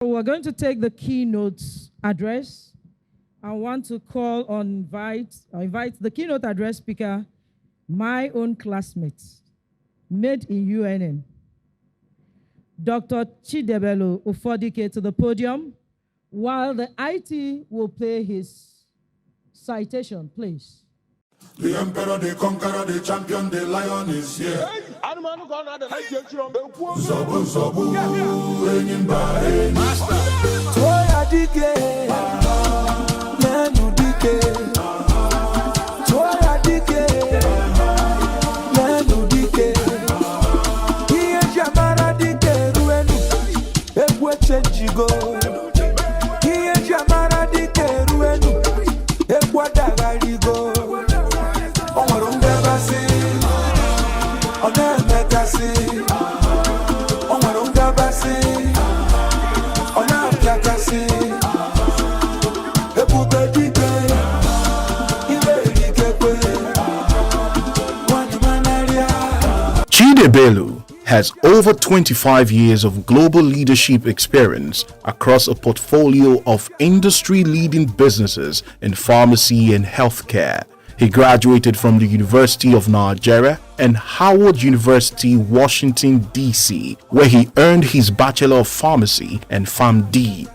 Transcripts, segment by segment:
We're going to take the keynote address. I want to call on invite the keynote address speaker, my own classmate, made in UNN, Dr. Chidebelu Ufodike, to the podium, while the IT will play his citation, please. The emperor, the conqueror, the champion, the lion is here. Zobu, zobu, enyimba, master. Toya dike, nenu dike. Toya dike, nenu dike. Iye jamara dike ruenu, ebwe chenjigo. Iye jamara dike ruenu, ebwe dagarigo. Chidebelu has over 25 years of global leadership experience across a portfolio of industry-leading businesses in pharmacy and healthcare. He graduated from the University of Nigeria and Howard University, Washington, D.C., where he earned his Bachelor of Pharmacy and PharmD.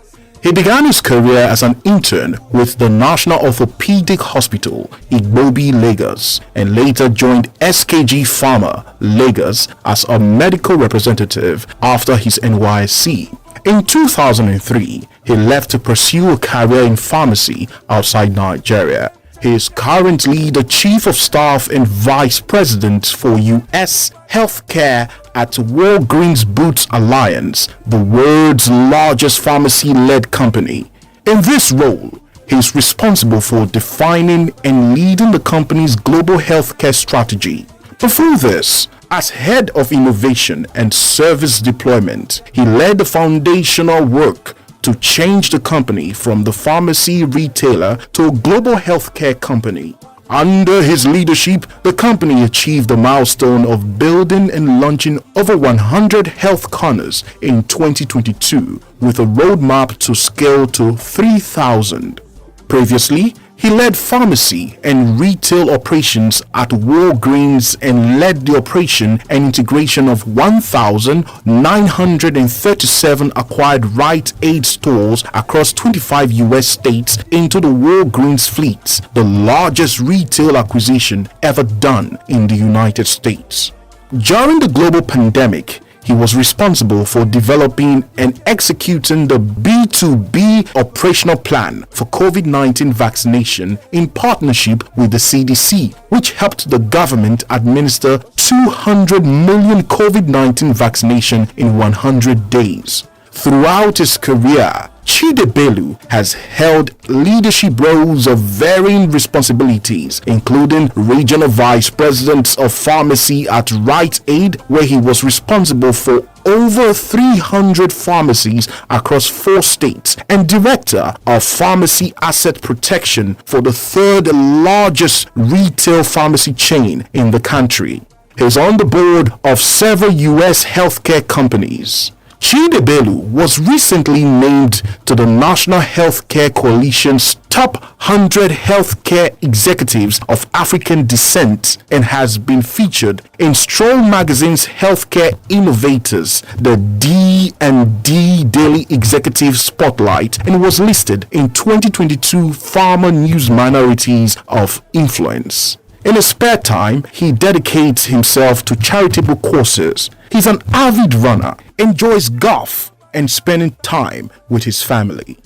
He began his career as an intern with the National Orthopedic Hospital, Igbobi, Lagos, and later joined SKG Pharma, Lagos, as a medical representative after his NYSC. In 2003, he left to pursue a career in pharmacy outside Nigeria. He is currently the Chief of Staff and Vice President for U.S. Healthcare at Walgreens Boots Alliance, the world's largest pharmacy-led company. In this role, he is responsible for defining and leading the company's global healthcare strategy. Before this, as head of innovation and service deployment, he led the foundational work to change the company from the pharmacy retailer to a global healthcare company. Under his leadership, the company achieved the milestone of building and launching over 100 health corners in 2022, with a roadmap to scale to 3,000. Previously, he led pharmacy and retail operations at Walgreens and led the operation and integration of 1,937 acquired Rite Aid stores across 25 U.S. states into the Walgreens fleet, the largest retail acquisition ever done in the United States. During the global pandemic, he was responsible for developing and executing the B2B operational plan for COVID-19 vaccination in partnership with the CDC, which helped the government administer 200 million COVID-19 vaccination in 100 days. Throughout his career, Chidebelu has held leadership roles of varying responsibilities, including Regional Vice President of Pharmacy at Rite Aid, where he was responsible for over 300 pharmacies across 4 states, and Director of Pharmacy Asset Protection for the third largest retail pharmacy chain in the country. He is on the board of several U.S. healthcare companies. Chidebelu was recently named to the National Healthcare Coalition's Top 100 Healthcare Executives of African Descent and has been featured in Stroll Magazine's Healthcare Innovators, the D&D Daily Executive Spotlight, and was listed in 2022 Pharma News Minorities of Influence. In his spare time, he dedicates himself to charitable causes. He's an avid runner, enjoys golf, and spending time with his family.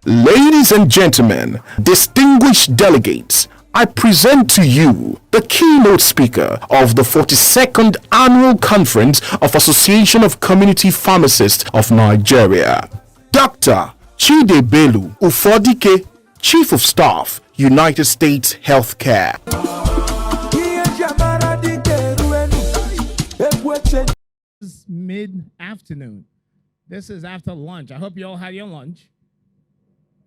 Ladies and gentlemen, distinguished delegates, I present to you the keynote speaker of the 42nd Annual Conference of Association of Community Pharmacists of Nigeria, Dr. Chidebelu Ufodike, Chief of Staff, United States Healthcare. Mid-afternoon. This is after lunch. I hope you all had your lunch.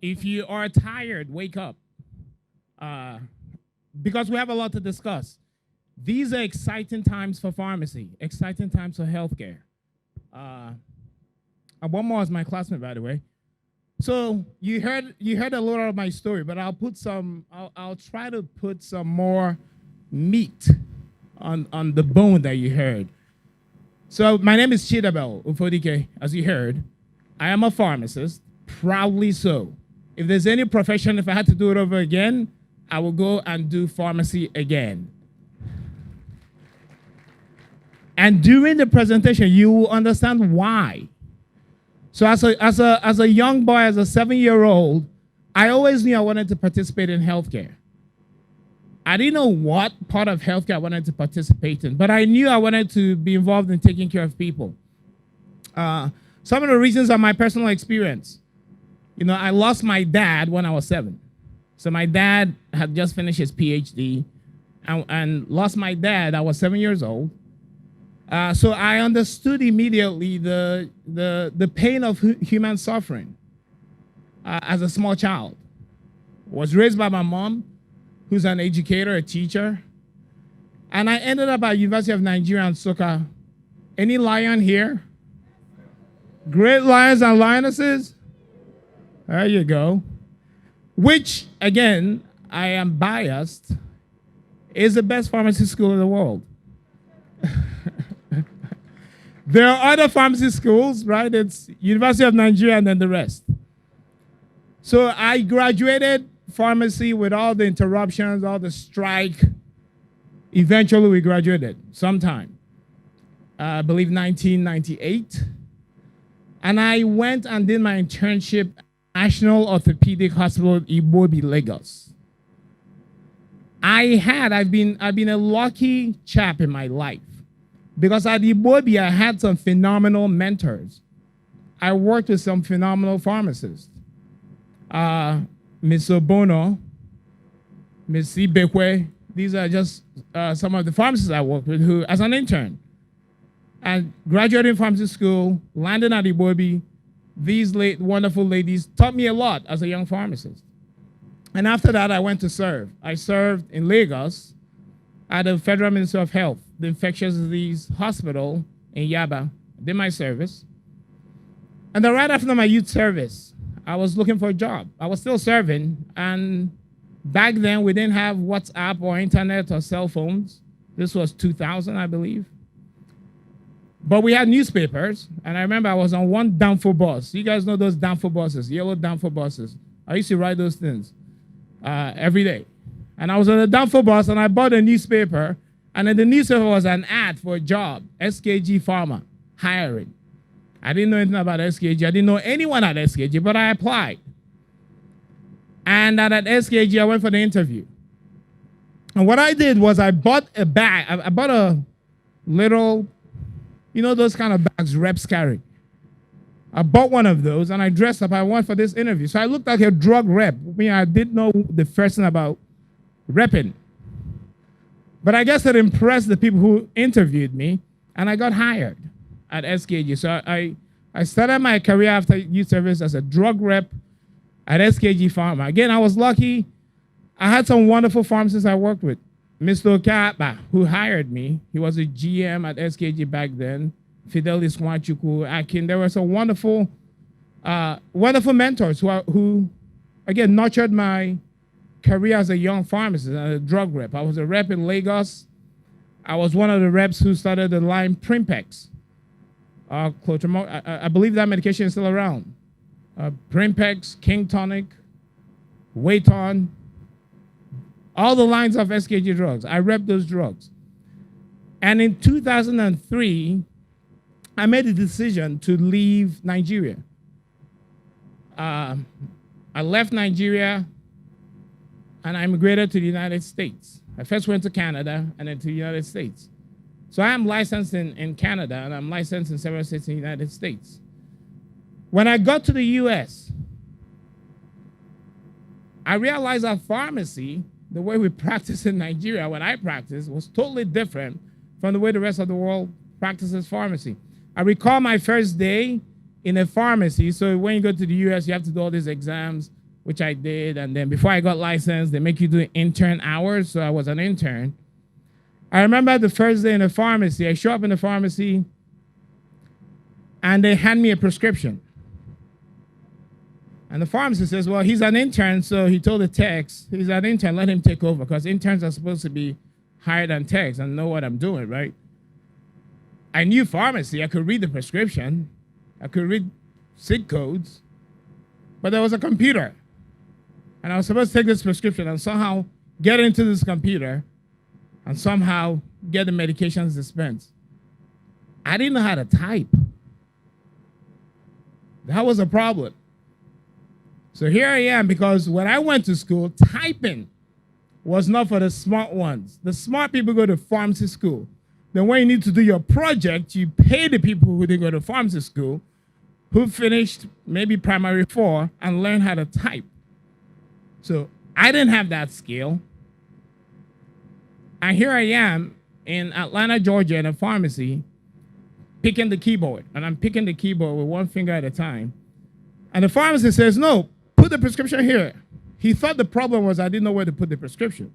If you are tired, wake up. Because we have a lot to discuss. These are exciting times for pharmacy, exciting times for healthcare. And one more is my classmate, by the way. So you heard a little of my story, but I'll try to put some more meat on the bone that you heard. So my name is Chidebelu Ufodike, as you heard. I am a pharmacist, proudly so. If there's any profession, if I had to do it over again, I will go and do pharmacy again. And during the presentation, you will understand why. So as a young boy, as a 7-year-old, I always knew I wanted to participate in healthcare. I didn't know what part of healthcare I wanted to participate in, but I knew I wanted to be involved in taking care of people. Some of the reasons are my personal experience. You know, I lost my dad when I was 7. So my dad had just finished his PhD and lost my dad. I was 7 years old. So I understood immediately the pain of human suffering as a small child. Was raised by my mom, who's an educator, a teacher. And I ended up at University of Nigeria in Nsukka. Any lion here? Great lions and lionesses? There you go. Which, again, I am biased, is the best pharmacy school in the world. There are other pharmacy schools, right? It's University of Nigeria and then the rest. So I graduated pharmacy with all the interruptions, all the strike. Eventually we graduated sometime, I believe 1998. And I went and did my internship at National Orthopedic Hospital in Ibobi, Lagos. I've been a lucky chap in my life. Because at Ibobi, I had some phenomenal mentors. I worked with some phenomenal pharmacists. Ms. Obono, Ms. Ibekwe, these are just some of the pharmacists I worked with who, as an intern. And graduating pharmacy school, landing at Ibobi, these wonderful ladies taught me a lot as a young pharmacist. And after that, I went to serve. I served in Lagos at the Federal Ministry of Health, the Infectious Disease Hospital in Yaba. Did my service. And then right after my youth service, I was looking for a job. I was still serving, and back then we didn't have WhatsApp or internet or cell phones. This was 2000, I believe. But we had newspapers, and I remember I was on one Danfo bus. You guys know those Danfo buses, yellow Danfo buses. I used to ride those things every day. And I was on a Danfo bus, and I bought a newspaper, and in the newspaper was an ad for a job, SKG Pharma, hiring. I didn't know anything about SKG. I didn't know anyone at SKG, but I applied. And at SKG, I went for the interview. And what I did was I bought a bag. I bought a little, you know, those kind of bags reps carry. I bought one of those, and I dressed up. I went for this interview. So I looked like a drug rep. I mean, I didn't know the first thing about repping. But I guess it impressed the people who interviewed me, and I got hired at SKG. So I started my career after youth service as a drug rep at SKG Pharma. Again, I was lucky. I had some wonderful pharmacists I worked with. Mr. Okaba, who hired me, he was a GM at SKG back then. Fidelis Nwachuku, Akin. There were some wonderful mentors who, again, nurtured my career as a young pharmacist and a drug rep. I was a rep in Lagos. I was one of the reps who started the line Primpex. I believe that medication is still around. Primpex, King Tonic, Wayton, all the lines of SKG drugs. I repped those drugs. And in 2003, I made a decision to leave Nigeria. I left Nigeria and I immigrated to the United States. I first went to Canada and then to the United States. So I am licensed in Canada and I'm licensed in several states in the United States. When I got to the US, I realized that pharmacy, the way we practice in Nigeria, when I practiced, was totally different from the way the rest of the world practices pharmacy. I recall my first day in a pharmacy. So when you go to the US, you have to do all these exams, which I did. And then before I got licensed, they make you do intern hours. So I was an intern. I remember the first day in the pharmacy, I show up in the pharmacy, and they hand me a prescription. And the pharmacist says, well, he's an intern, so he told the techs, he's an intern, let him take over, because interns are supposed to be higher than techs and know what I'm doing, right? I knew pharmacy. I could read the prescription. I could read SIG codes. But there was a computer. And I was supposed to take this prescription and somehow get into this computer and somehow get the medications dispensed. I didn't know how to type. That was a problem. So here I am, because when I went to school, typing was not for the smart ones. The smart people go to pharmacy school. Then when you need to do your project, you pay the people who didn't go to pharmacy school, who finished maybe primary 4 and learned how to type. So I didn't have that skill. And here I am in Atlanta, Georgia, in a pharmacy, picking the keyboard. And I'm picking the keyboard with one finger at a time. And the pharmacist says, no, put the prescription here. He thought the problem was I didn't know where to put the prescription.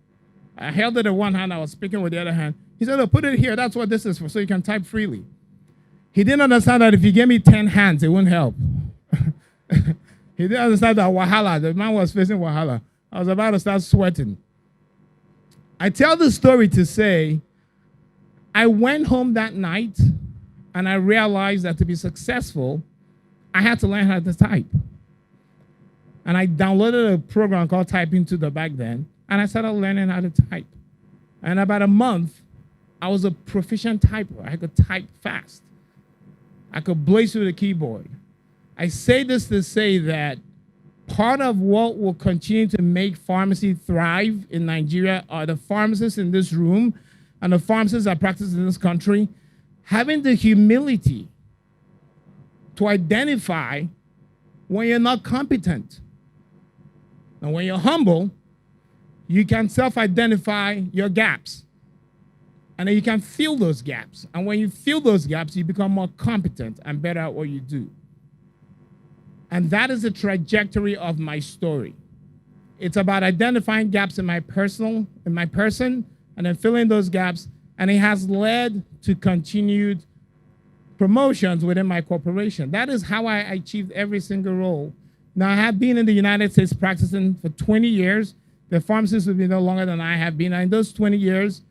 I held it in one hand, I was speaking with the other hand. He said, no, put it here, that's what this is for, so you can type freely. He didn't understand that if he gave me 10 hands, it wouldn't help. He didn't understand that wahala, the man was facing wahala. I was about to start sweating. I tell this story to say, I went home that night and I realized that to be successful, I had to learn how to type. And I downloaded a program called Typing Tutor back then, and I started learning how to type. And about a month, I was a proficient typer. I could type fast. I could blaze through the keyboard. I say this to say that part of what will continue to make pharmacy thrive in Nigeria are the pharmacists in this room and the pharmacists that practice in this country having the humility to identify when you're not competent. And when you're humble, you can self-identify your gaps. And then you can fill those gaps. And when you fill those gaps, you become more competent and better at what you do. And that is the trajectory of my story. It's about identifying gaps in my person, and then filling those gaps. And it has led to continued promotions within my corporation. That is how I achieved every single role. Now, I have been in the United States practicing for 20 years. The pharmacist will be no longer than I have been. And in those 20 years,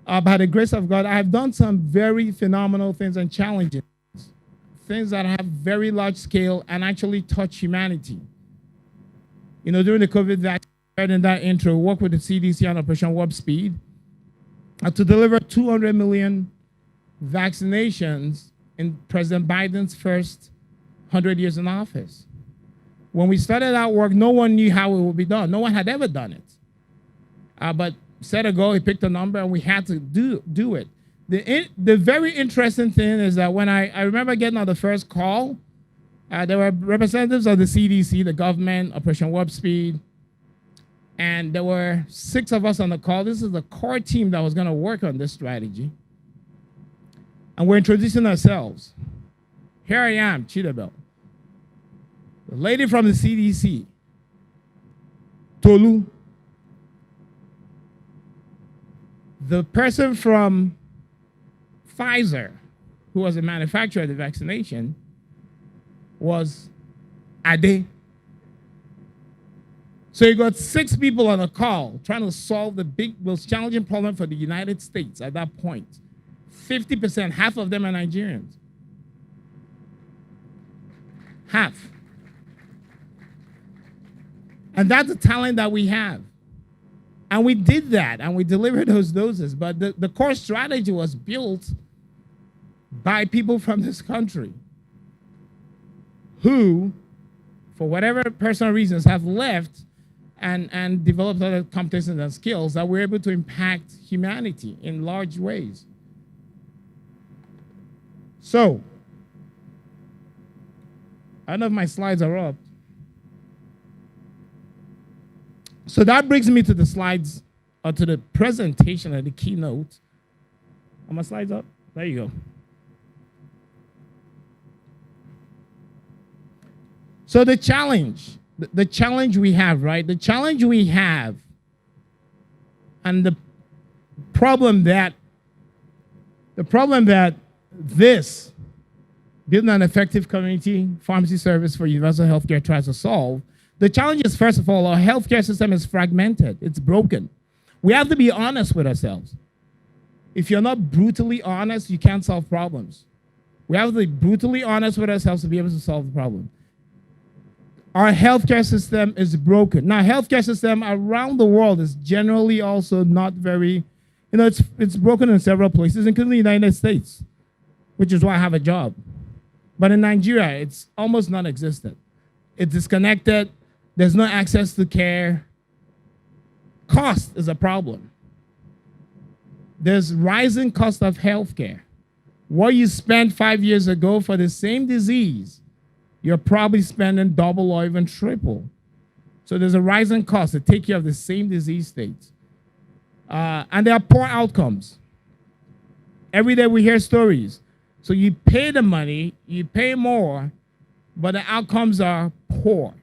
by the grace of God, I have done some very phenomenal things and challenging things that have very large scale and actually touch humanity. You know, during the COVID vaccine, in that intro, work with the CDC on Operation Warp Speed to deliver 200 million vaccinations in President Biden's first 100 years in office. When we started our work, no one knew how it would be done. No one had ever done it. But set a goal, he picked a number, and we had to do it. The very interesting thing is that when I remember getting on the first call, there were representatives of the CDC, the government, Operation Warp Speed, and there were 6 of us on the call. This is the core team that was going to work on this strategy. And we're introducing ourselves. Here I am, Chidebelu. The lady from the CDC, Tolu. The person from Pfizer, who was the manufacturer of the vaccination, was Ade. So you got 6 people on a call trying to solve the most challenging problem for the United States at that point. 50%, half of them are Nigerians. Half. And that's the talent that we have. And we did that, and we delivered those doses. But the core strategy was built by people from this country who, for whatever personal reasons, have left and developed other competencies and skills that were able to impact humanity in large ways. So, I don't know if my slides are up. So that brings me to the slides, or to the presentation of the keynote. Are my slides up? There you go. So the challenge we have, right? The challenge we have, and the problem that this building an effective community pharmacy service for universal healthcare tries to solve. The challenge is, first of all, our healthcare system is fragmented. It's broken. We have to be honest with ourselves. If you're not brutally honest, you can't solve problems. We have to be brutally honest with ourselves to be able to solve the problem. Our healthcare system is broken. Now, healthcare system around the world is generally also not very, it's broken in several places, including the United States, which is why I have a job. But in Nigeria, it's almost non-existent. It's disconnected. There's no access to care. Cost is a problem. There's rising cost of healthcare. What you spent 5 years ago for the same disease, you're probably spending double or even triple. So there's a rising cost to take care of the same disease states. And there are poor outcomes. Every day we hear stories. So you pay the money, you pay more, but the outcomes are poor.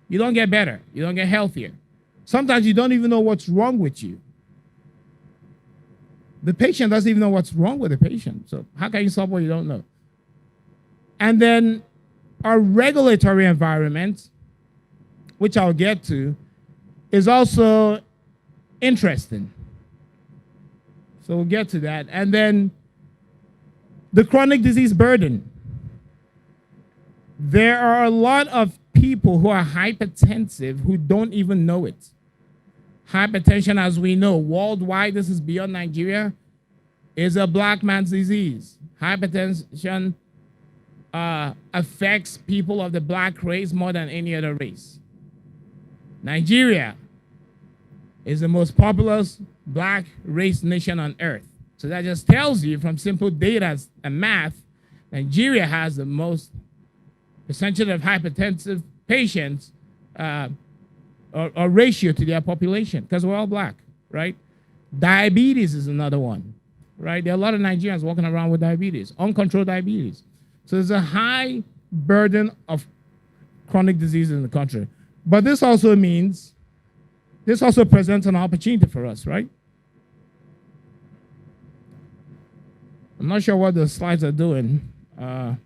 You don't get better. You don't get healthier. Sometimes you don't even know what's wrong with you. The patient doesn't even know what's wrong with the patient. So how can you solve what you don't know? And then our regulatory environment, which I'll get to, is also interesting. So we'll get to that. And then the chronic disease burden. There are a lot of people who are hypertensive who don't even know it. Hypertension, as we know, worldwide, this is beyond Nigeria, is a black man's disease. Hypertension affects people of the black race more than any other race. Nigeria is the most populous black race nation on earth. So that just tells you from simple data and math, Nigeria has the most percentage of hypertensive patients or ratio to their population, because we're all black, right? Diabetes is another one, right? There are a lot of Nigerians walking around with diabetes, uncontrolled diabetes. So there's a high burden of chronic disease in the country. But this also means, this also presents an opportunity for us, right? I'm not sure what the slides are doing, so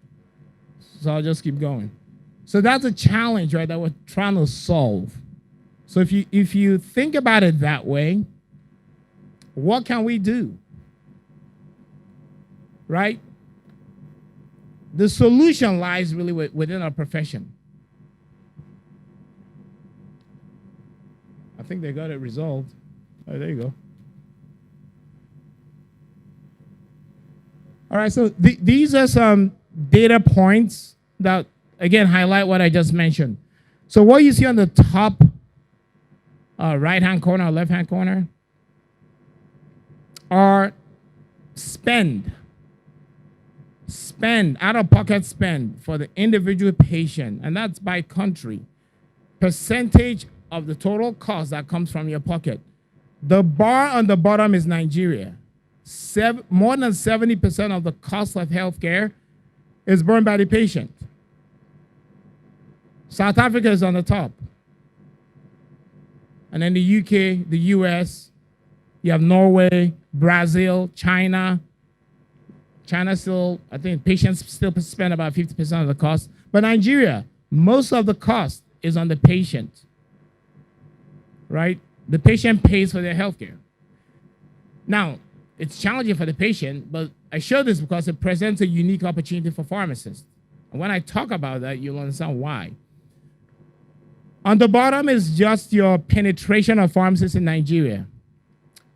I'll just keep going. So that's a challenge, right, that we're trying to solve. So if you think about it that way, what can we do? Right? The solution lies really within our profession. I think they got it resolved. Oh, there you go. All right, so these are some data points that, again, highlight what I just mentioned. So what you see on the top right-hand corner or left-hand corner are spend, out-of-pocket spend for the individual patient, and that's by country. Percentage of the total cost that comes from your pocket. The bar on the bottom is Nigeria. More than 70% of the cost of healthcare is borne by the patient. South Africa is on the top. And then the UK, the US, you have Norway, Brazil, China. China still, I think patients still spend about 50% of the cost. But Nigeria, most of the cost is on the patient, right? The patient pays for their healthcare. Now, it's challenging for the patient, but I show this because it presents a unique opportunity for pharmacists. And when I talk about that, you'll understand why. On the bottom is just your penetration of pharmacists in Nigeria.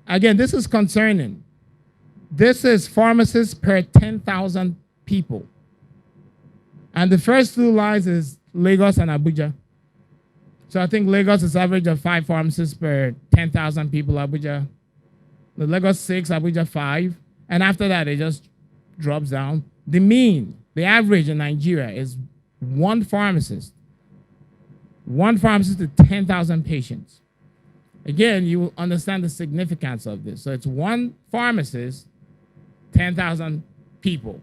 Again, this is concerning. This is pharmacists per 10,000 people. And the first two lines is Lagos and Abuja. So I think Lagos is average of 5 pharmacists per 10,000 people, Abuja. The Lagos 6, Abuja 5. And after that, it just drops down. The mean, the average in Nigeria is 1 pharmacist. 1 pharmacist to 10,000 patients. Again, you will understand the significance of this. So it's 1 pharmacist, 10,000 people.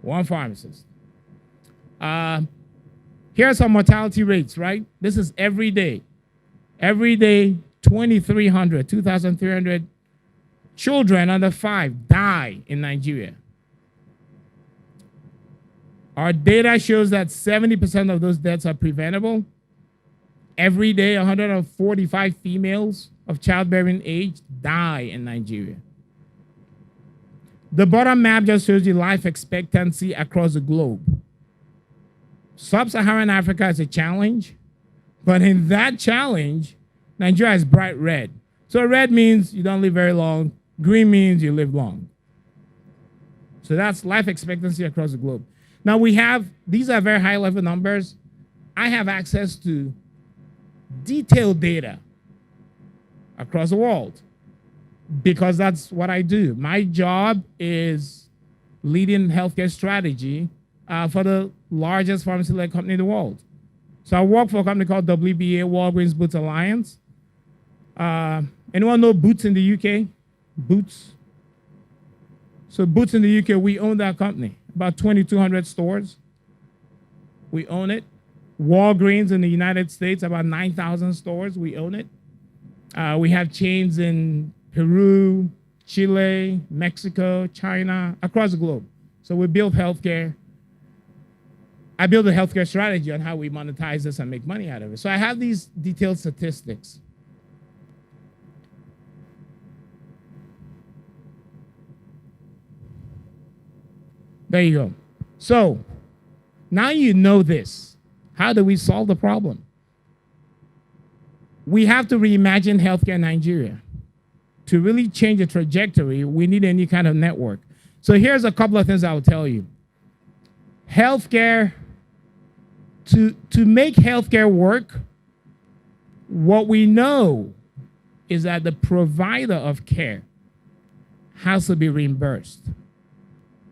1 pharmacist. Here are some mortality rates, right? This is every day. Every day, 2,300 children under 5 die in Nigeria. Our data shows that 70% of those deaths are preventable. Every day, 145 females of childbearing age die in Nigeria. The bottom map just shows you life expectancy across the globe. Sub-Saharan Africa is a challenge, but in that challenge, Nigeria is bright red. So red means you don't live very long. Green means you live long. So that's life expectancy across the globe. Now these are very high level numbers. I have access to detailed data across the world because that's what I do. My job is leading healthcare strategy for the largest pharmacy-led company in the world. So I work for a company called WBA, Walgreens Boots Alliance. Anyone know Boots in the UK? Boots? So Boots in the UK, we own that company. About 2,200 stores. We own it. Walgreens in the United States, about 9,000 stores. We own it. We have chains in Peru, Chile, Mexico, China, across the globe. So we build healthcare. I build a healthcare strategy on how we monetize this and make money out of it. So I have these detailed statistics. There you go. So now you know this. How do we solve the problem? We have to reimagine healthcare in Nigeria. To really change the trajectory, we need any kind of network. So here's a couple of things I will tell you. Healthcare, to make healthcare work, what we know is that the provider of care has to be reimbursed.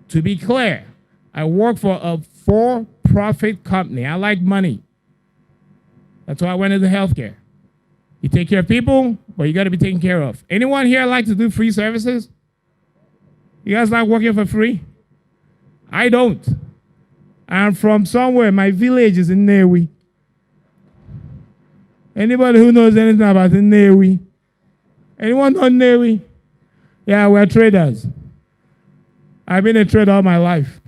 To be clear, I work for a for-profit company. I like money. That's why I went into healthcare. You take care of people, but you got to be taken care of. Anyone here like to do free services? You guys like working for free? I don't. I'm from somewhere. My village is in Newi. Anybody who knows anything about Newi? Anyone know Newi? Yeah, we're traders. I've been a trader all my life.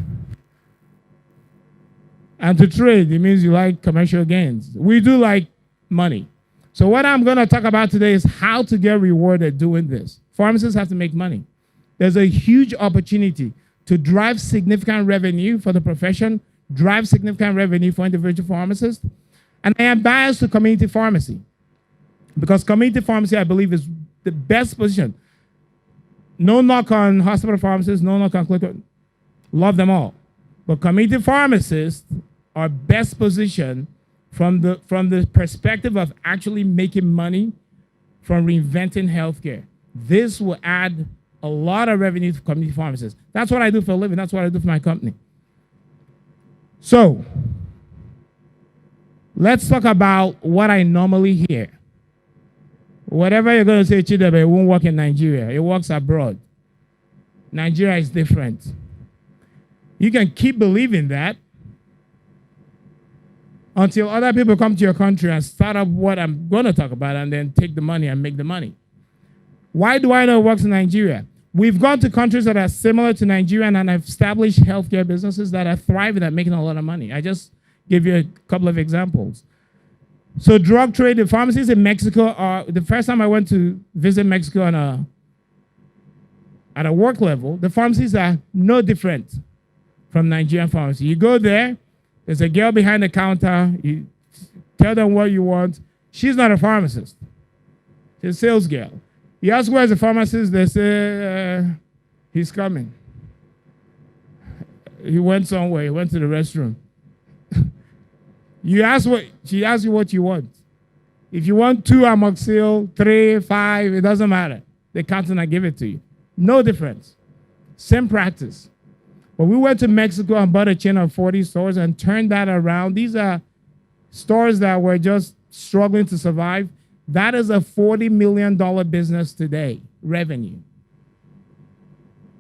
And to trade, it means you like commercial gains. We do like money. So what I'm going to talk about today is how to get rewarded doing this. Pharmacists have to make money. There's a huge opportunity to drive significant revenue for the profession, drive significant revenue for individual pharmacists. And I am biased to community pharmacy because community pharmacy, I believe, is the best position. No knock on hospital pharmacists, no knock on clinical. Love them all. But community pharmacists are best positioned from the perspective of actually making money from reinventing healthcare. This will add a lot of revenue to community pharmacists. That's what I do for a living. That's what I do for my company. So let's talk about what I normally hear. Whatever you're going to say, Chidebelu, it won't work in Nigeria. It works abroad. Nigeria is different. You can keep believing that until other people come to your country and start up what I'm going to talk about and then take the money and make the money. Why do I know it works in Nigeria? We've gone to countries that are similar to Nigeria and have established healthcare businesses that are thriving and making a lot of money. I just give you a couple of examples. So drug trade, the pharmacies in Mexico are, the first time I went to visit Mexico at a work level, the pharmacies are no different from Nigerian pharmacy. You go there, there's a girl behind the counter, you tell them what you want. She's not a pharmacist. She's a sales girl. You ask where's the pharmacist, they say, he's coming. He went somewhere, he went to the restroom. She asks you what you want. If you want 2 amoxil, 3, 5, it doesn't matter. They count and I give it to you. No difference. Same practice. But we went to Mexico and bought a chain of 40 stores and turned that around. These are stores that were just struggling to survive. That is a $40 million business today, revenue.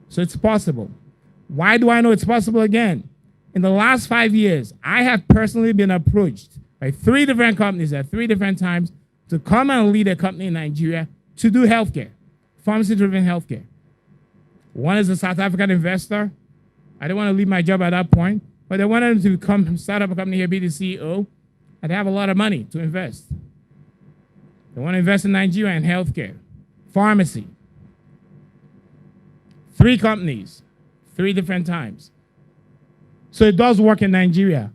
So it's possible. Why do I know it's possible again? In the last 5 years, I have personally been approached by 3 different companies at 3 different times to come and lead a company in Nigeria to do healthcare, pharmacy-driven healthcare. One is a South African investor. I didn't want to leave my job at that point. but they wanted him to start up a company here, be the CEO, and they have a lot of money to invest. They want to invest in Nigeria in healthcare, pharmacy. 3 companies, 3 different times. So it does work in Nigeria.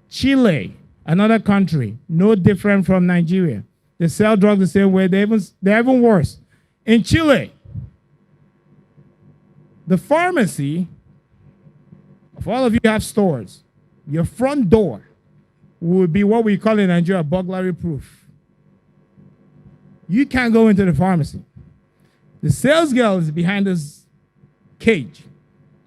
Chile, another country, no different from Nigeria. They sell drugs the same way. They're even worse. In Chile, the pharmacy, if all of you have stores, your front door would be what we call in Nigeria burglary proof. You can't go into the pharmacy. The sales girl is behind this cage.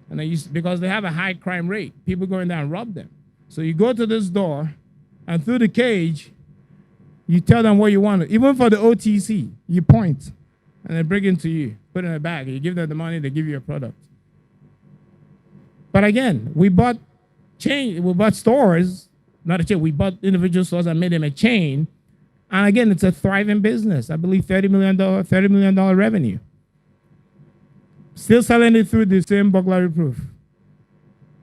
And because they have a high crime rate, people go in there and rob them. So you go to this door, and through the cage, you tell them what you want. Even for the OTC, you point, and they bring it to you, put it in a bag. You give them the money, they give you a product. But again, we bought stores, not a chain. We bought individual stores and made them a chain. And again, it's a thriving business. I believe $30 million revenue. Still selling it through the same burglary proof.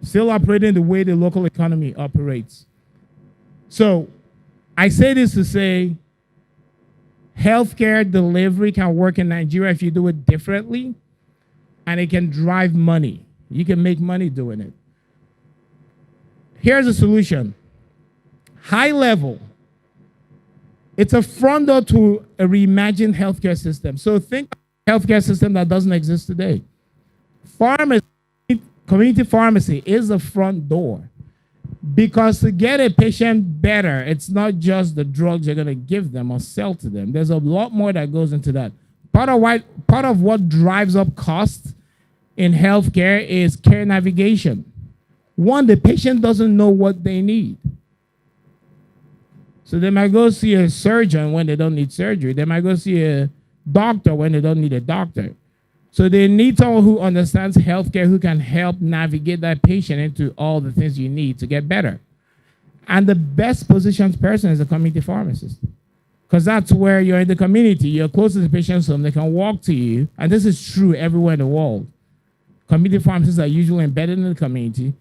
Still operating the way the local economy operates. So I say this to say healthcare delivery can work in Nigeria if you do it differently, and it can drive money. You can make money doing it. Here's a solution. High level. It's a front door to a reimagined healthcare system. So think of a healthcare system that doesn't exist today. Pharmacy, community pharmacy is the front door. Because to get a patient better, it's not just the drugs you're going to give them or sell to them. There's a lot more that goes into that. Part of what drives up costs in healthcare is care navigation. One, the patient doesn't know what they need. So they might go see a surgeon when they don't need surgery. They might go see a doctor when they don't need a doctor. So they need someone who understands healthcare, who can help navigate that patient into all the things you need to get better. And the best positioned person is a community pharmacist. Because that's where you're in the community. You're close to the patient's home. They can walk to you. And this is true everywhere in the world. Community pharmacists are usually embedded in the community,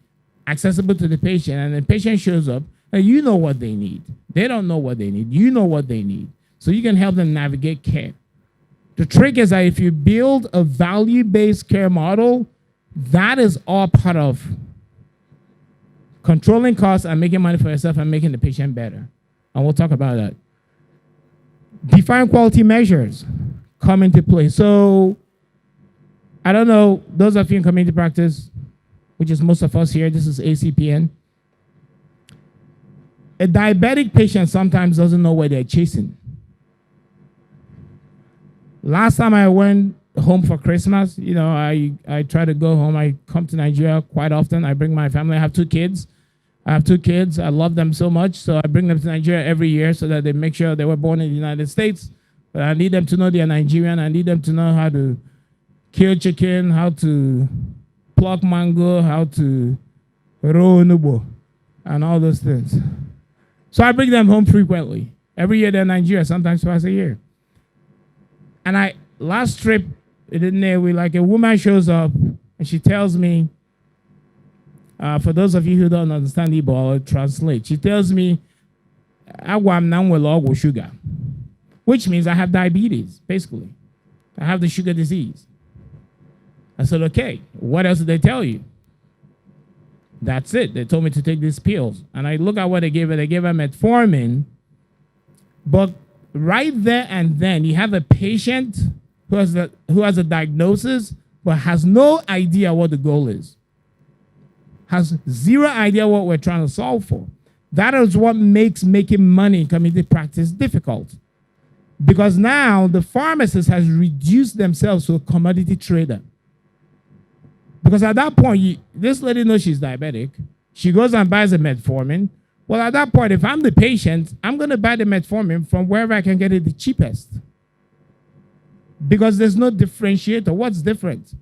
accessible to the patient. And the patient shows up, and you know what they need. They don't know what they need. You know what they need. So you can help them navigate care. The trick is that if you build a value-based care model, that is all part of controlling costs and making money for yourself and making the patient better. And we'll talk about that. Define quality measures come into play. So I don't know, those of you in community practice, which is most of us here, this is ACPN. A diabetic patient sometimes doesn't know where they're chasing. Last time I went home for Christmas, you know, I try to go home. I come to Nigeria quite often. I bring my family. I have 2 kids. I love them so much. So I bring them to Nigeria every year so that they make sure they were born in the United States. But I need them to know they're Nigerian. I need them to know how to kill chicken, how to pluck mango, how to roll nubo, and all those things. So I bring them home frequently. Every year they're in Nigeria, sometimes twice a year. And last trip, a woman shows up and she tells me, for those of you who don't understand Igbo, I'll translate. She tells me, sugar, which means I have diabetes, basically. I have the sugar disease. I said, okay, what else did they tell you? That's it. They told me to take these pills. And I look at what they gave her. They gave her metformin, but right there and then, you have a patient who has a diagnosis but has no idea what the goal is. Has zero idea what we're trying to solve for. That is what makes making money in community practice difficult. Because now the pharmacist has reduced themselves to a commodity trader. Because at that point, this lady knows she's diabetic. She goes and buys a metformin. Well, at that point, if I'm the patient, I'm going to buy the metformin from wherever I can get it the cheapest. Because there's no differentiator. What's different?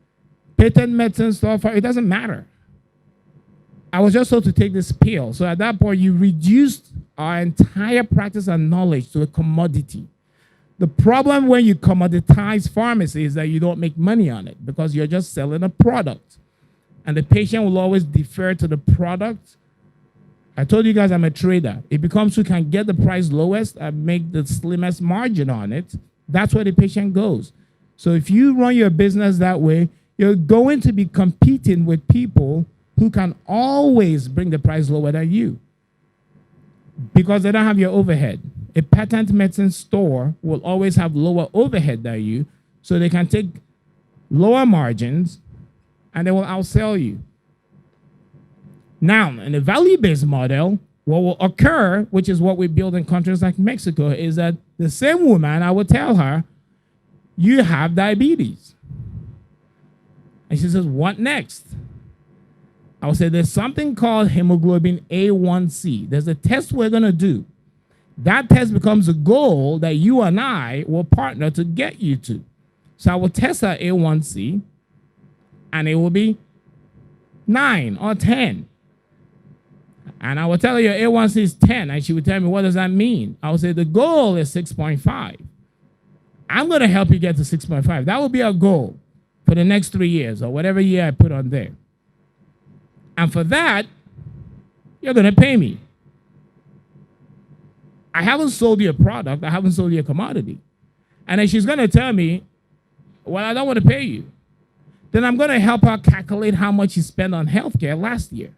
Patent medicine stuff, it doesn't matter. I was just told to take this pill. So at that point, you reduced our entire practice and knowledge to a commodity. The problem when you commoditize pharmacy is that you don't make money on it because you're just selling a product. And the patient will always defer to the product I told you guys I'm a trader. It becomes who can get the price lowest and make the slimmest margin on it. That's where the patient goes. So if you run your business that way, you're going to be competing with people who can always bring the price lower than you because they don't have your overhead. A patent medicine store will always have lower overhead than you, so they can take lower margins and they will outsell you. Now, in a value-based model, what will occur, which is what we build in countries like Mexico, is that the same woman, I will tell her, you have diabetes. And she says, what next? I will say, there's something called hemoglobin A1C. There's a test we're going to do. That test becomes a goal that you and I will partner to get you to. So I will test her A1C, and it will be 9 or 10. And I will tell her your A1C is 10, and she will tell me, what does that mean? I will say, the goal is 6.5. I'm going to help you get to 6.5. That will be our goal for the next 3 years or whatever year I put on there. And for that, you're going to pay me. I haven't sold you a product. I haven't sold you a commodity. And then she's going to tell me, well, I don't want to pay you. Then I'm going to help her calculate how much you spent on healthcare last year.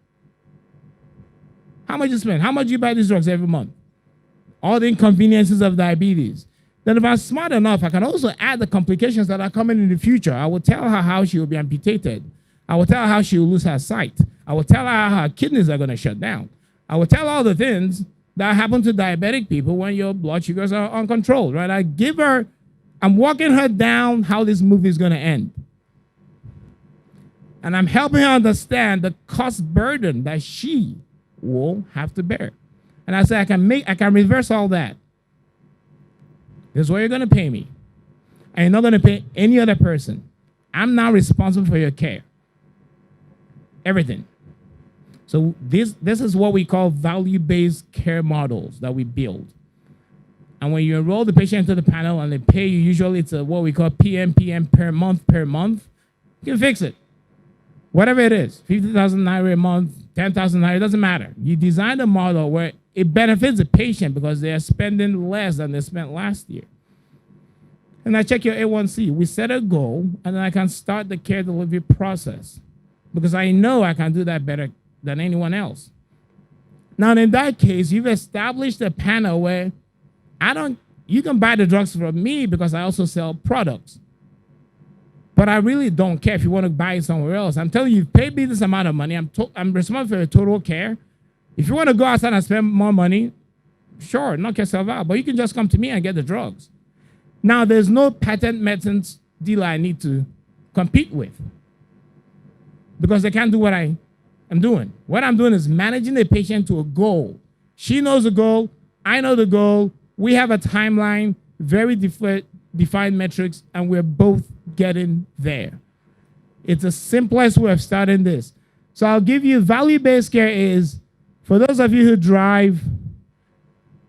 How much you spend? How much you buy these drugs every month? All the inconveniences of diabetes. Then if I'm smart enough, I can also add the complications that are coming in the future. I will tell her how she will be amputated. I will tell her how she will lose her sight. I will tell her how her kidneys are going to shut down. I will tell her all the things that happen to diabetic people when your blood sugars are uncontrolled, right? I'm walking her down how this movie is going to end. And I'm helping her understand the cost burden that she will have to bear. And I say, I can reverse all that. This is what you're going to pay me. And you're not going to pay any other person. I'm now responsible for your care. Everything. So this is what we call value-based care models that we build. And when you enroll the patient into the panel and they pay you, usually it's what we call PM per month, you can fix it. Whatever it is, 50,000 naira a month, 10,000 naira, it doesn't matter. You design a model where it benefits the patient because they are spending less than they spent last year. And I check your A1C. We set a goal, and then I can start the care delivery process because I know I can do that better than anyone else. Now, in that case, you've established a panel where you can buy the drugs from me because I also sell products. But I really don't care if you want to buy it somewhere else. I'm telling you, pay me this amount of money. I'm responsible for your total care. If you want to go outside and spend more money, sure, knock yourself out. But you can just come to me and get the drugs. Now, there's no patent medicines dealer I need to compete with because they can't do what I'm doing. What I'm doing is managing the patient to a goal. She knows the goal. I know the goal. We have a timeline, very defined metrics, and we're both getting there. It's the simplest way of starting this. So I'll give you value-based care is, for those of you who drive,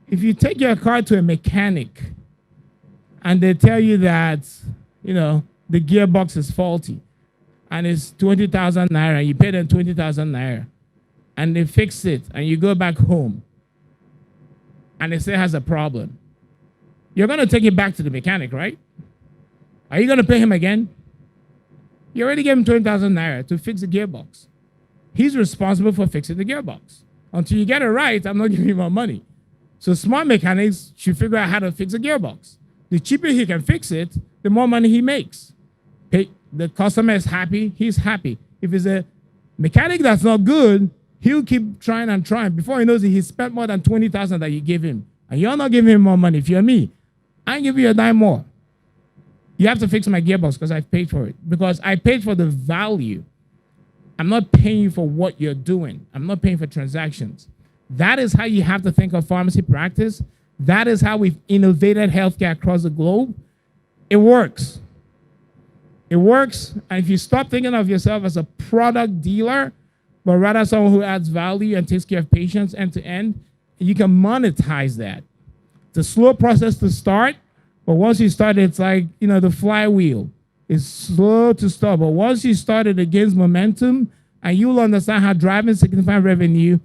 if you take your car to a mechanic and they tell you that, the gearbox is faulty and it's 20,000 naira, you pay them 20,000 naira and they fix it and you go back home and they say it has a problem, you're going to take it back to the mechanic, right? Are you going to pay him again? You already gave him 20,000 naira to fix the gearbox. He's responsible for fixing the gearbox. Until you get it right, I'm not giving you more money. So smart mechanics should figure out how to fix a gearbox. The cheaper he can fix it, the more money he makes. The customer is happy, he's happy. If it's a mechanic that's not good, he'll keep trying and trying. Before he knows it, he spent more than 20,000 that you gave him. And you're not giving him more money. If you're me, I give you a dime more. You have to fix my gearbox because I've paid for it. Because I paid for the value. I'm not paying you for what you're doing. I'm not paying for transactions. That is how you have to think of pharmacy practice. That is how we've innovated healthcare across the globe. It works. It works. And if you stop thinking of yourself as a product dealer, but rather someone who adds value and takes care of patients end to end, you can monetize that. It's a slow process to start, but once you start, it's like, the flywheel. It's slow to start, but once you start, it gains momentum, and you'll understand how driving significant revenue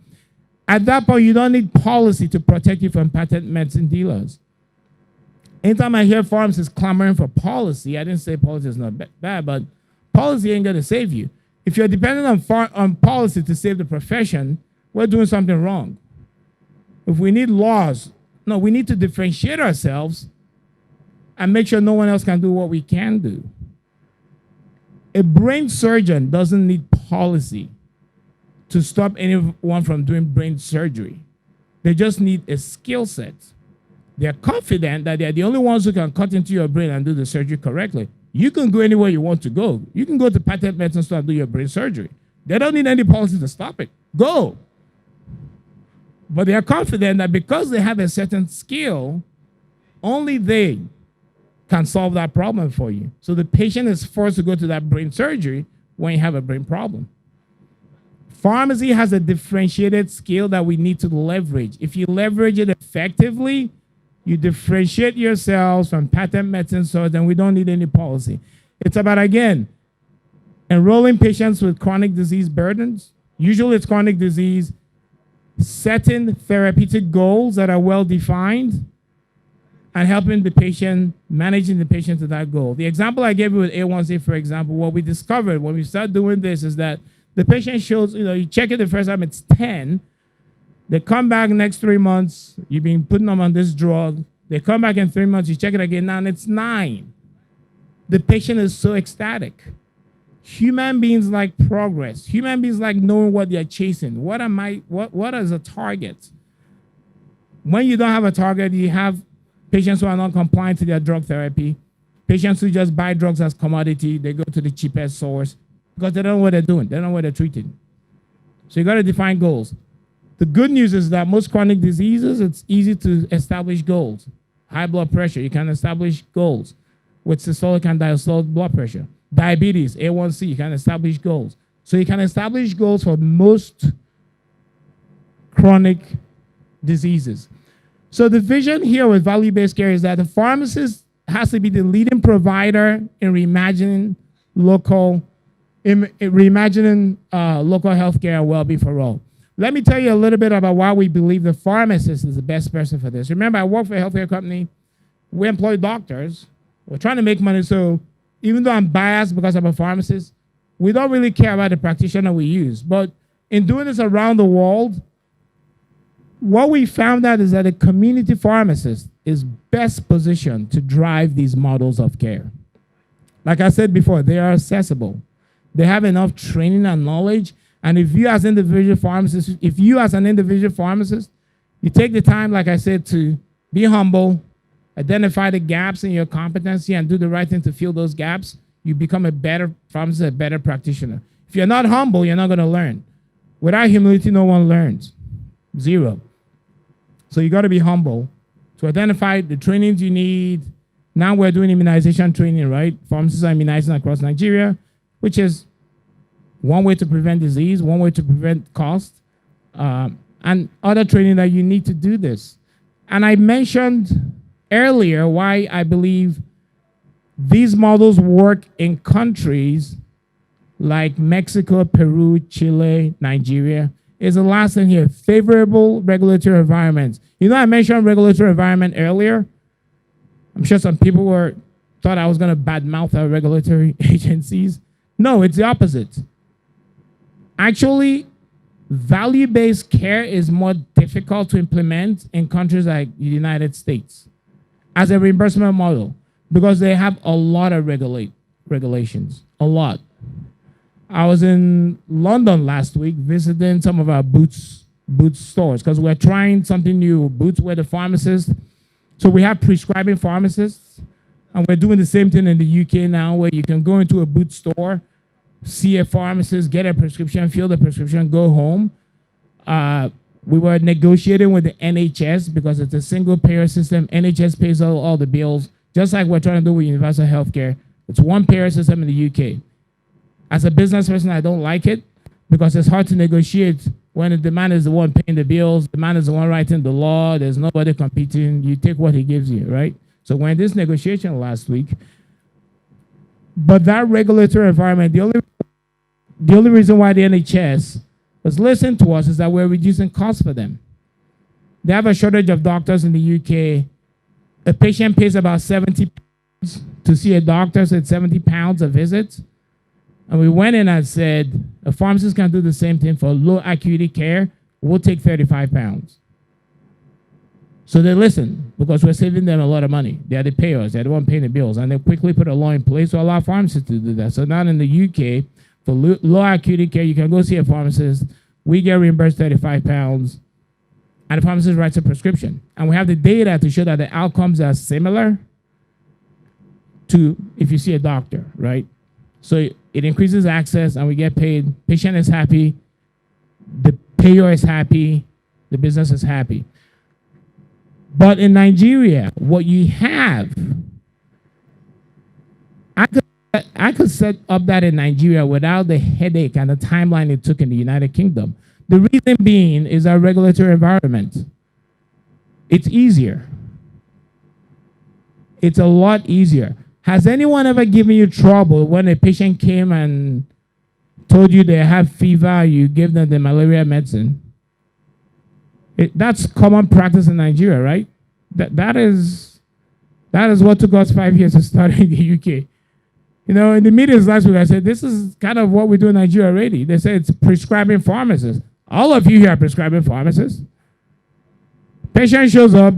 At that point, you don't need policy to protect you from patent medicine dealers. Anytime I hear pharmacists clamoring for policy, I didn't say policy is not bad, but policy ain't going to save you. If you're dependent on policy to save the profession, we're doing something wrong. If we need laws, no, we need to differentiate ourselves and make sure no one else can do what we can do. A brain surgeon doesn't need policy to stop anyone from doing brain surgery. They just need a skill set. They're confident that they're the only ones who can cut into your brain and do the surgery correctly. You can go anywhere you want to go. You can go to patent medicine store and do your brain surgery. They don't need any policy to stop it. Go. But they are confident that because they have a certain skill, only they can solve that problem for you. So the patient is forced to go to that brain surgery when you have a brain problem. Pharmacy has a differentiated skill that we need to leverage. If you leverage it effectively, you differentiate yourselves from patent medicine stores, and we don't need any policy. It's about, again, enrolling patients with chronic disease burdens. Usually it's chronic disease, setting therapeutic goals that are well-defined, and helping the patient, managing the patient to that goal. The example I gave you with A1C, for example, what we discovered when we started doing this is that the patient shows, you check it the first time, it's 10. They come back next 3 months, you've been putting them on this drug. They come back in 3 months, you check it again, now and it's 9. The patient is so ecstatic. Human beings like progress. Human beings like knowing what they're chasing. What is a target? When you don't have a target, you have patients who are not compliant to their drug therapy, patients who just buy drugs as commodity, they go to the cheapest source because they don't know what they're doing. They don't know what they're treating. So you got to define goals. The good news is that most chronic diseases, it's easy to establish goals. High blood pressure, you can establish goals with systolic and diastolic blood pressure. Diabetes, A1C, you can establish goals. So you can establish goals for most chronic diseases. So the vision here with value-based care is that the pharmacist has to be the leading provider in reimagining local healthcare and well-being for all. Let me tell you a little bit about why we believe the pharmacist is the best person for this. Remember, I work for a healthcare company. We employ doctors. We're trying to make money, so even though I'm biased because I'm a pharmacist, we don't really care about the practitioner we use. But in doing this around the world, what we found out is that a community pharmacist is best positioned to drive these models of care. Like I said before, they are accessible. They have enough training and knowledge. And if you as an individual pharmacist, you take the time, like I said, to be humble, identify the gaps in your competency and do the right thing to fill those gaps, you become a better pharmacist, a better practitioner. If you're not humble, you're not going to learn. Without humility, no one learns. Zero. So you got to be humble to identify the trainings you need. Now we're doing immunization training, right? Pharmacists are immunizing across Nigeria, which is one way to prevent disease, one way to prevent cost, and other training that you need to do this. And I mentioned earlier why I believe these models work in countries like Mexico, Peru, Chile, Nigeria. Is the last thing here, favorable regulatory environments. I mentioned regulatory environment earlier. I'm sure some people thought I was going to badmouth our regulatory agencies. No, it's the opposite. Actually, value-based care is more difficult to implement in countries like the United States as a reimbursement model because they have a lot of regulations, a lot. I was in London last week visiting some of our Boots stores because we're trying something new. Boots were the pharmacists. So we have prescribing pharmacists, and we're doing the same thing in the UK now where you can go into a Boots store, see a pharmacist, get a prescription, fill the prescription, go home. We were negotiating with the NHS because it's a single payer system. NHS pays all the bills, just like we're trying to do with universal healthcare. It's one payer system in the UK. As a business person, I don't like it because it's hard to negotiate when the demand is the one paying the bills, the man is the one writing the law, there's nobody competing, you take what he gives you, right? So we're in this negotiation last week. But that regulatory environment, the only reason why the NHS was listen to us, is that we're reducing costs for them. They have a shortage of doctors in the UK. A patient pays about 70 pounds to see a doctor, so it's 70 pounds a visit. And we went in and said, a pharmacist can do the same thing for low acuity care. We'll take 35 pounds. So they listen because we're saving them a lot of money. They are the payers. They're the one paying the bills. And they quickly put a law in place to allow pharmacists to do that. So now in the UK, for low acuity care, you can go see a pharmacist. We get reimbursed 35 pounds. And the pharmacist writes a prescription. And we have the data to show that the outcomes are similar to if you see a doctor, right? So it increases access and we get paid. Patient is happy. The payer is happy. The business is happy. But in Nigeria, what you have, I could set up that in Nigeria without the headache and the timeline it took in the United Kingdom. The reason being is our regulatory environment. It's easier. It's a lot easier. Has anyone ever given you trouble when a patient came and told you they have fever, you give them the malaria medicine? That's common practice in Nigeria, right? That is what took us 5 years to start in the UK. You know, in the meetings last week, I said, this is kind of what we do in Nigeria already. They say it's prescribing pharmacists. All of you here are prescribing pharmacists. Patient shows up,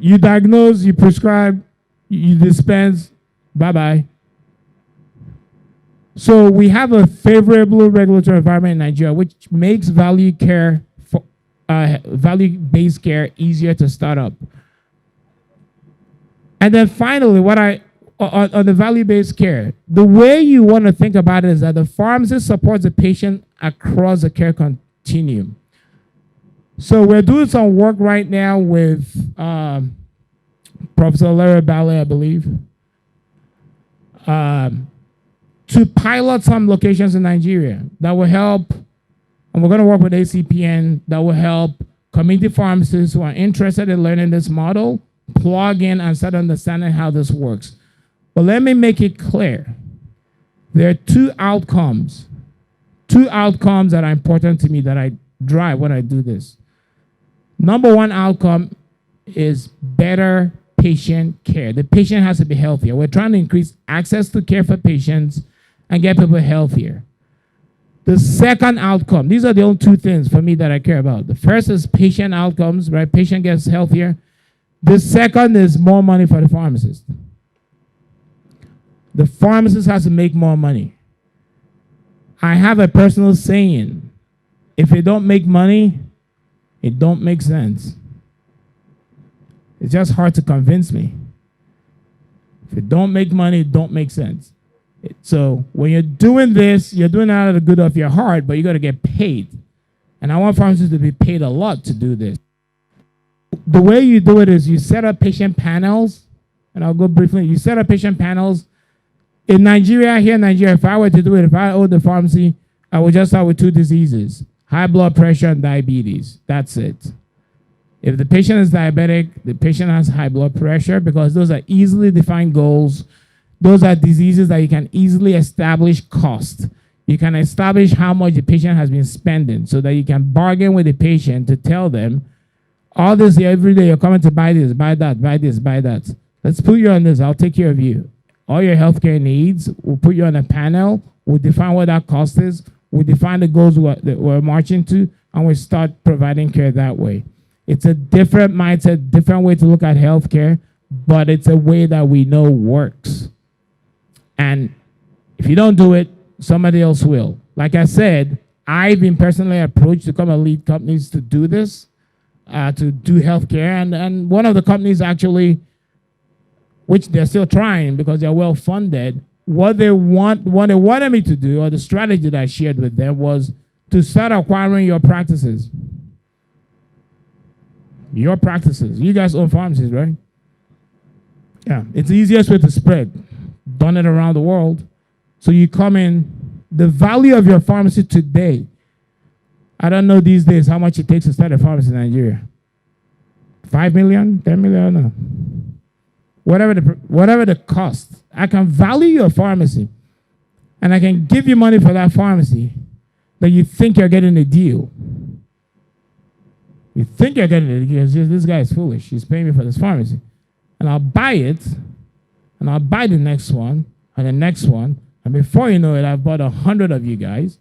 you diagnose, you prescribe, you dispense, bye-bye. So we have a favorable regulatory environment in Nigeria, which makes value care value-based care easier to start up. And then finally, on the value-based care, the way you want to think about it is that the pharmacist supports the patient across the care continuum. So we're doing some work right now with Professor Larry Ballet, I believe, to pilot some locations in Nigeria that will help. And we're going to work with ACPN that will help community pharmacists who are interested in learning this model plug in and start understanding how this works. But let me make it clear. There are two outcomes that are important to me that I drive when I do this. Number one outcome is better patient care. The patient has to be healthier. We're trying to increase access to care for patients and get people healthier. The second outcome, these are the only two things for me that I care about. The first is patient outcomes, right? Patient gets healthier. The second is more money for the pharmacist. The pharmacist has to make more money. I have a personal saying, if it don't make money, it don't make sense. It's just hard to convince me. If it don't make money, it don't make sense. So when you're doing this, you're doing it out of the good of your heart, but you got to get paid. And I want pharmacists to be paid a lot to do this. The way you do it is you set up patient panels, and I'll go briefly. You set up patient panels. In Nigeria, here in Nigeria, if I were to do it, if I owned the pharmacy, I would just start with two diseases, high blood pressure and diabetes. That's it. If the patient is diabetic, the patient has high blood pressure because those are easily defined goals. Those are diseases that you can easily establish cost. You can establish how much the patient has been spending so that you can bargain with the patient to tell them, all this every day you're coming to buy this, buy that, buy this, buy that. Let's put you on this. I'll take care of you. All your healthcare needs, we'll put you on a panel. We'll define what that cost is. We'll define the goals that we're marching to, and we start providing care that way. It's a different mindset, different way to look at healthcare, but it's a way that we know works. And if you don't do it, somebody else will. Like I said, I've been personally approached to come and lead companies to do this, to do healthcare. And one of the companies actually, which they're still trying because they're well funded, what they wanted me to do, or the strategy that I shared with them, was to start acquiring your practices. Your practices. You guys own pharmacies, right? Yeah, it's the easiest way to spread. Done it around the world. So you come in, the value of your pharmacy today, I don't know these days how much it takes to start a pharmacy in Nigeria. 5 million, 10 million, no. Whatever the cost, I can value your pharmacy and I can give you money for that pharmacy. that you think you're getting a deal. You think you're getting a deal. This guy is foolish. He's paying me for this pharmacy. And I'll buy it, and I'll buy the next one, and the next one. And before you know it, I've bought 100 of you guys.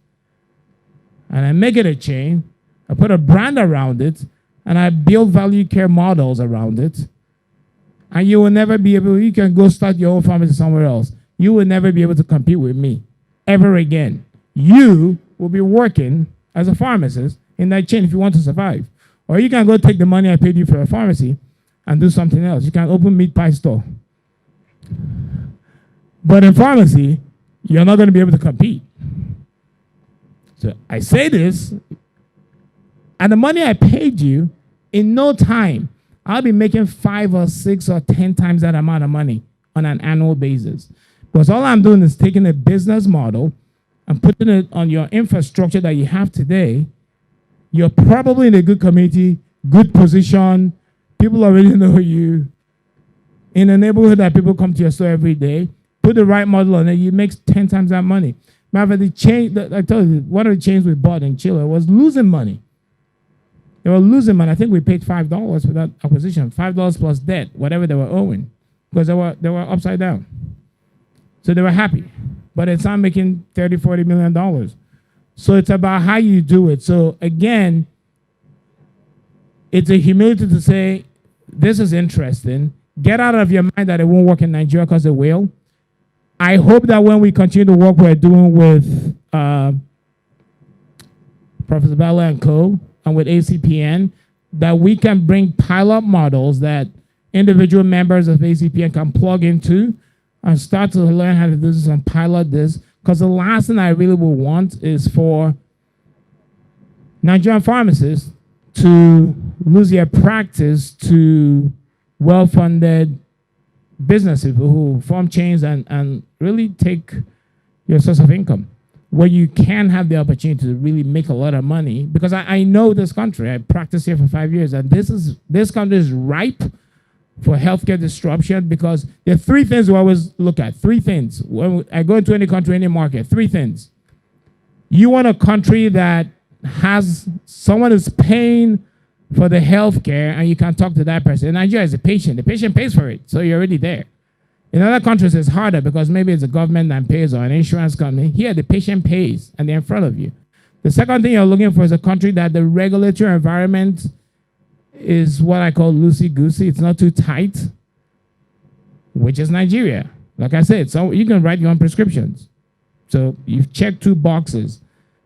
And I make it a chain. I put a brand around it, and I build value care models around it. And you will never be able, you can go start your own pharmacy somewhere else. You will never be able to compete with me ever again. You will be working as a pharmacist in that chain if you want to survive. Or you can go take the money I paid you for a pharmacy and do something else. You can open meat pie store. But in pharmacy, you're not going to be able to compete. So I say this, and the money I paid you, in no time, I'll be making 5 or 6 or 10 times that amount of money on an annual basis. Because all I'm doing is taking a business model and putting it on your infrastructure that you have today. You're probably in a good community, good position. People already know you. In a neighborhood that people come to your store every day, put the right model on it, you make 10 times that money. Matter of fact, the chain, I told you, one of the chains we bought in Chile was losing money. They were losing money. I think we paid $5 for that acquisition, $5 plus debt, whatever they were owing, because they were upside down. So they were happy, but it's not making $30-40 million. So it's about how you do it. So again, it's a humility to say, this is interesting. Get out of your mind that it won't work in Nigeria because it will. I hope that when we continue the work we're doing with Professor Bella and Co. and with ACPN, that we can bring pilot models that individual members of ACPN can plug into and start to learn how to do this and pilot this. Because the last thing I really would want is for Nigerian pharmacists to lose their practice to well-funded business people who form chains and really take your source of income, where you can have the opportunity to really make a lot of money. Because I know this country. I practiced here for 5 years, and this country is ripe for healthcare disruption, because there are 3 things we always look at. 3 things. When I go into any country, any market, 3 things. You want a country that has someone who's paying for the healthcare, and you can talk to that person. In Nigeria, is a patient. The patient pays for it, so you're already there. In other countries, it's harder because maybe it's a government that pays or an insurance company. Here, the patient pays, and they're in front of you. The second thing you're looking for is a country that the regulatory environment is what I call loosey-goosey. It's not too tight, which is Nigeria. Like I said, so you can write your own prescriptions. So you've checked 2 boxes.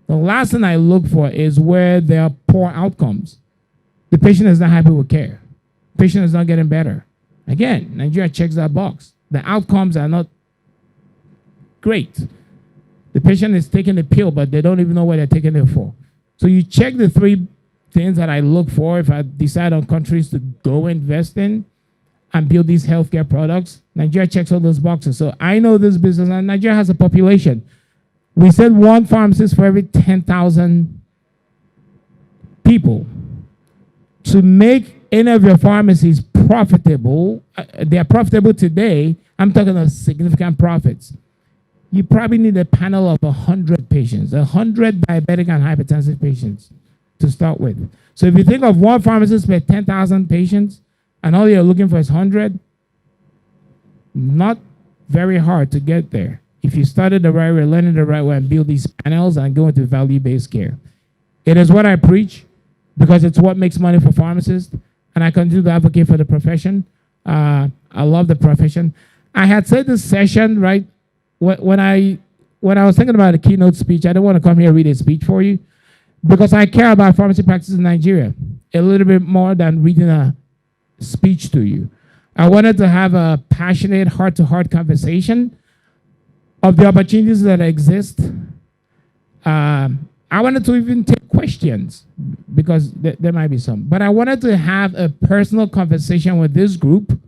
The last thing I look for is where there are poor outcomes. The patient is not happy with care. The patient is not getting better. Again, Nigeria checks that box. The outcomes are not great. The patient is taking the pill, but they don't even know what they're taking it for. So you check the 3 things that I look for if I decide on countries to go invest in and build these healthcare products. Nigeria checks all those boxes. So I know this business, and Nigeria has a population. We said 1 pharmacist for every 10,000 people. To make any of your pharmacies profitable, they are profitable today. I'm talking of significant profits. You probably need a panel of 100 patients, 100 diabetic and hypertensive patients to start with. So if you think of 1 pharmacist per 10,000 patients, and all you're looking for is 100, not very hard to get there. If you started the right way, learn it the right way, and build these panels and go into value-based care. It is what I preach, because it's what makes money for pharmacists, and I continue to advocate for the profession. I love the profession. I had said this session, right, when I was thinking about a keynote speech, I don't want to come here and read a speech for you, because I care about pharmacy practice in Nigeria a little bit more than reading a speech to you. I wanted to have a passionate, heart-to-heart conversation of the opportunities that exist. I wanted to even take questions, because there might be some. But I wanted to have a personal conversation with this group.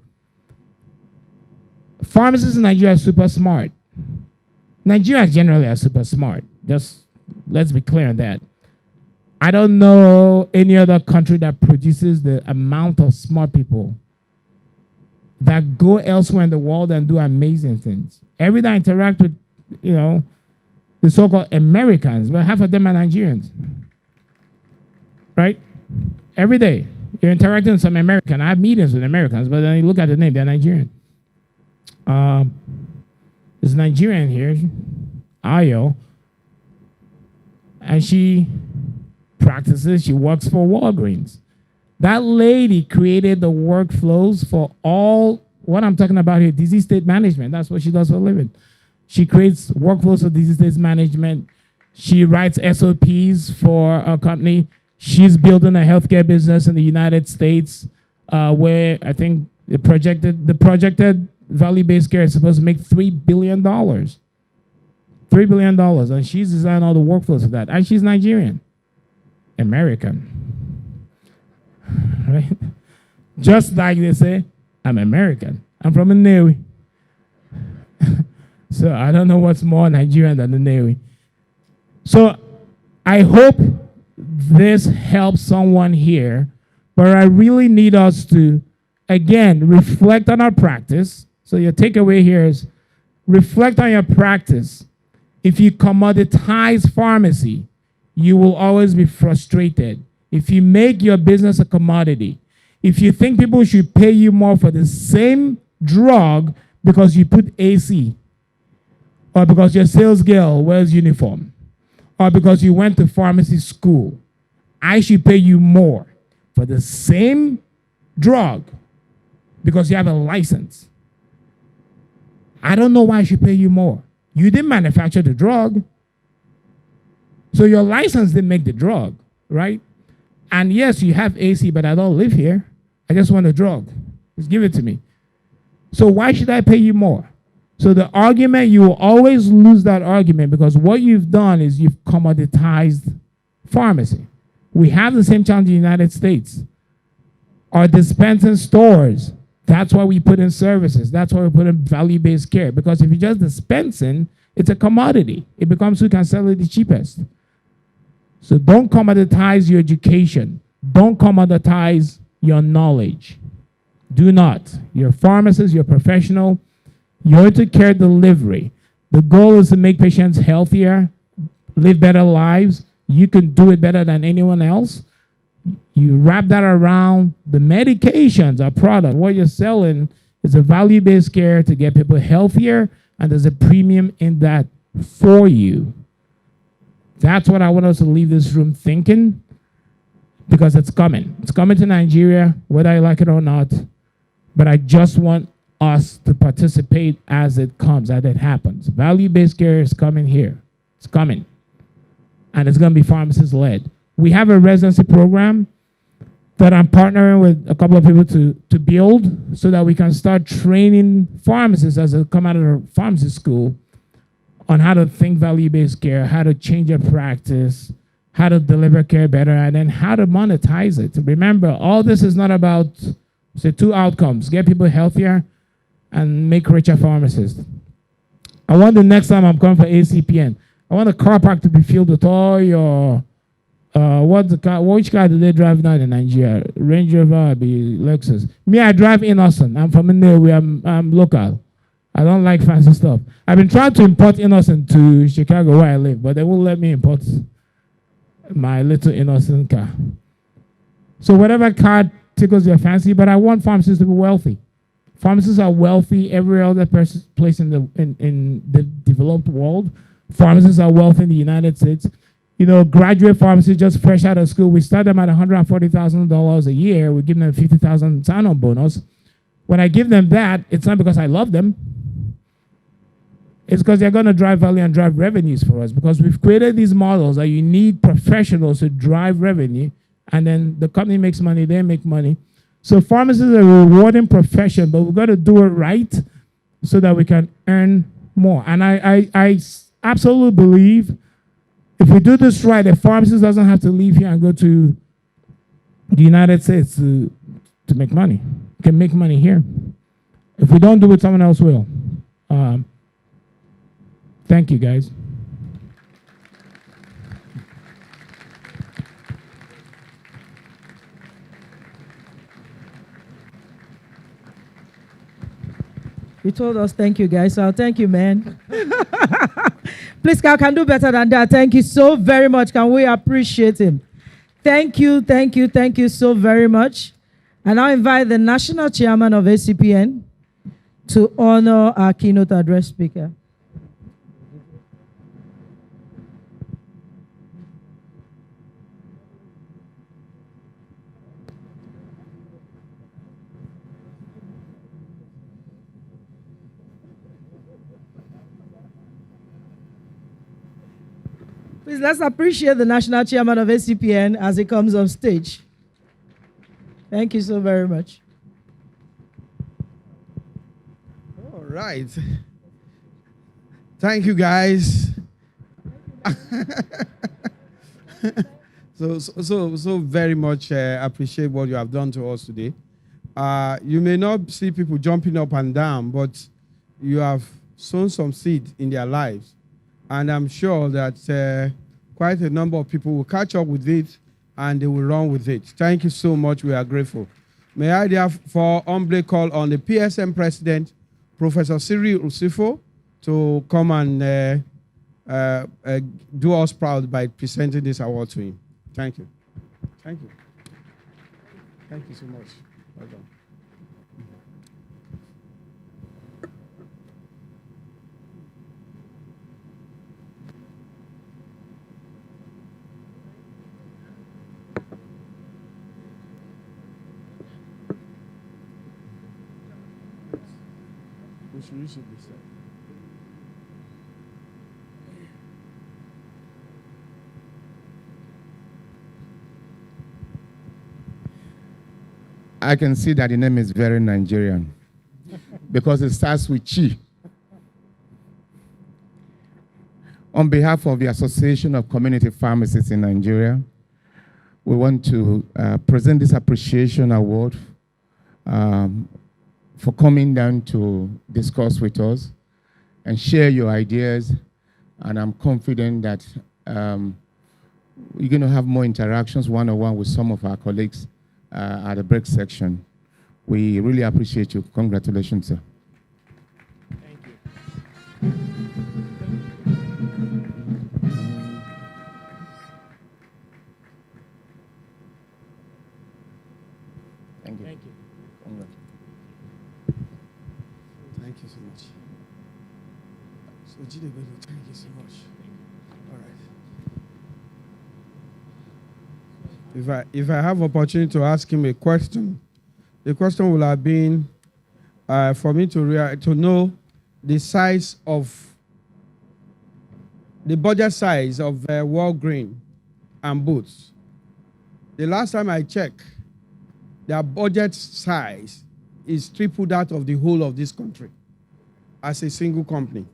Pharmacists in Nigeria are super smart. Nigerians generally are super smart. Just let's be clear on that. I don't know any other country that produces the amount of smart people that go elsewhere in the world and do amazing things. Every day I interact with, the the so-called Americans, but half of them are Nigerians. Right? Every day, you're interacting with some American. I have meetings with Americans, but then you look at the name, they're Nigerian. There's a Nigerian here, Ayo, and she practices, she works for Walgreens. That lady created the workflows for all, what I'm talking about here, disease state management. That's what she does for a living. She creates workflows for disease state management. She writes SOPs for a company. She's building a healthcare business in the United States where I think the projected value-based care is supposed to make $3 billion. $3 billion. And she's designed all the workflows for that. And she's Nigerian. American. Right? Just like they say, I'm American. I'm from the Navy. So I don't know what's more Nigerian than the Navy. So I hope this helps someone here, but I really need us to, again, reflect on our practice. So your takeaway here is reflect on your practice. If you commoditize pharmacy, you will always be frustrated. If you make your business a commodity, if you think people should pay you more for the same drug because you put AC, or because your sales girl wears uniform, or because you went to pharmacy school, I should pay you more for the same drug because you have a license. I don't know why I should pay you more. You didn't manufacture the drug. So your license didn't make the drug, right? And yes, you have AC, but I don't live here. I just want a drug. Just give it to me. So why should I pay you more? So the argument, you will always lose that argument because what you've done is you've commoditized pharmacy. We have the same challenge in the United States. Our dispensing stores, that's why we put in services. That's why we put in value-based care. Because if you're just dispensing, it's a commodity. It becomes who can sell it the cheapest. So don't commoditize your education. Don't commoditize your knowledge. Do not. You're a pharmacist, you're a professional. You're into care delivery. The goal is to make patients healthier, live better lives. You can do it better than anyone else. You wrap that around the medications, our product. What you're selling is a value-based care to get people healthier, and there's a premium in that for you. That's what I want us to leave this room thinking, because it's coming. It's coming to Nigeria, whether I like it or not. But I just want us to participate as it comes, as it happens. Value-based care is coming here. It's coming. And it's going to be pharmacist-led. We have a residency program that I'm partnering with a couple of people to build so that we can start training pharmacists as they come out of the pharmacy school on how to think value-based care, how to change their practice, how to deliver care better, and then how to monetize it. Remember, all this is not about, say, two outcomes: get people healthier and make richer pharmacists. I want the next time I'm coming for ACPN, I want the car park to be filled with all your, which car do they drive now in Nigeria? Range Rover, be Lexus. Me, I drive Innocent. I'm from Nnewi, I'm local. I don't like fancy stuff. I've been trying to import Innocent to Chicago where I live, but they won't let me import my little Innocent car. So whatever car tickles your fancy, but I want pharmacists to be wealthy. Pharmacists are wealthy every other place in the developed world. Pharmacists are wealthy in the United States. You know, graduate pharmacists just fresh out of school, we start them at $140,000 a year. We give them a $50,000 sign-on bonus. When I give them that, it's not because I love them. It's because they're going to drive value and drive revenues for us, because we've created these models that you need professionals to drive revenue, and then the company makes money, they make money. So pharmacists are a rewarding profession, but we've got to do it right so that we can earn more. And I absolutely believe if we do this right, a pharmacist doesn't have to leave here and go to the United States to make money. You can make money here. If we don't do it, someone else will. Thank you, guys. You told us thank you, guys. So thank you, man. Please, can do better than that. Thank you so very much. Can we appreciate him? Thank you so very much. And I invite the National Chairman of ACPN to honor our keynote address speaker. Please, let's appreciate the National Chairman of ACPN as he comes on stage. Thank you so very much. All right. Thank you, guys. so very much appreciate what you have done to us today. You may not see people jumping up and down, but you have sown some seed in their lives. And I'm sure that quite a number of people will catch up with it and they will run with it. Thank you so much. We are grateful. May I therefore humbly call on the PSM President, Professor Cyril Usifo, to come and do us proud by presenting this award to him. Thank you. Thank you. Thank you so much. Well done. You should be set. I can see that the name is very Nigerian because it starts with Chi. On behalf of the Association of Community Pharmacists in Nigeria, we want to present this appreciation award for coming down to discuss with us and share your ideas. And I'm confident that you're going to have more interactions one-on-one with some of our colleagues at the break section. We really appreciate you. Congratulations, sir. Thank you. Thank you. Thank you. Thank you so much. So Chidebelu, thank you so much. All right. If I have opportunity to ask him a question, the question will have been for me to know the size of the budget size of Walgreen and Boots. The last time I checked, their budget size is triple that of the whole of this country as a single company.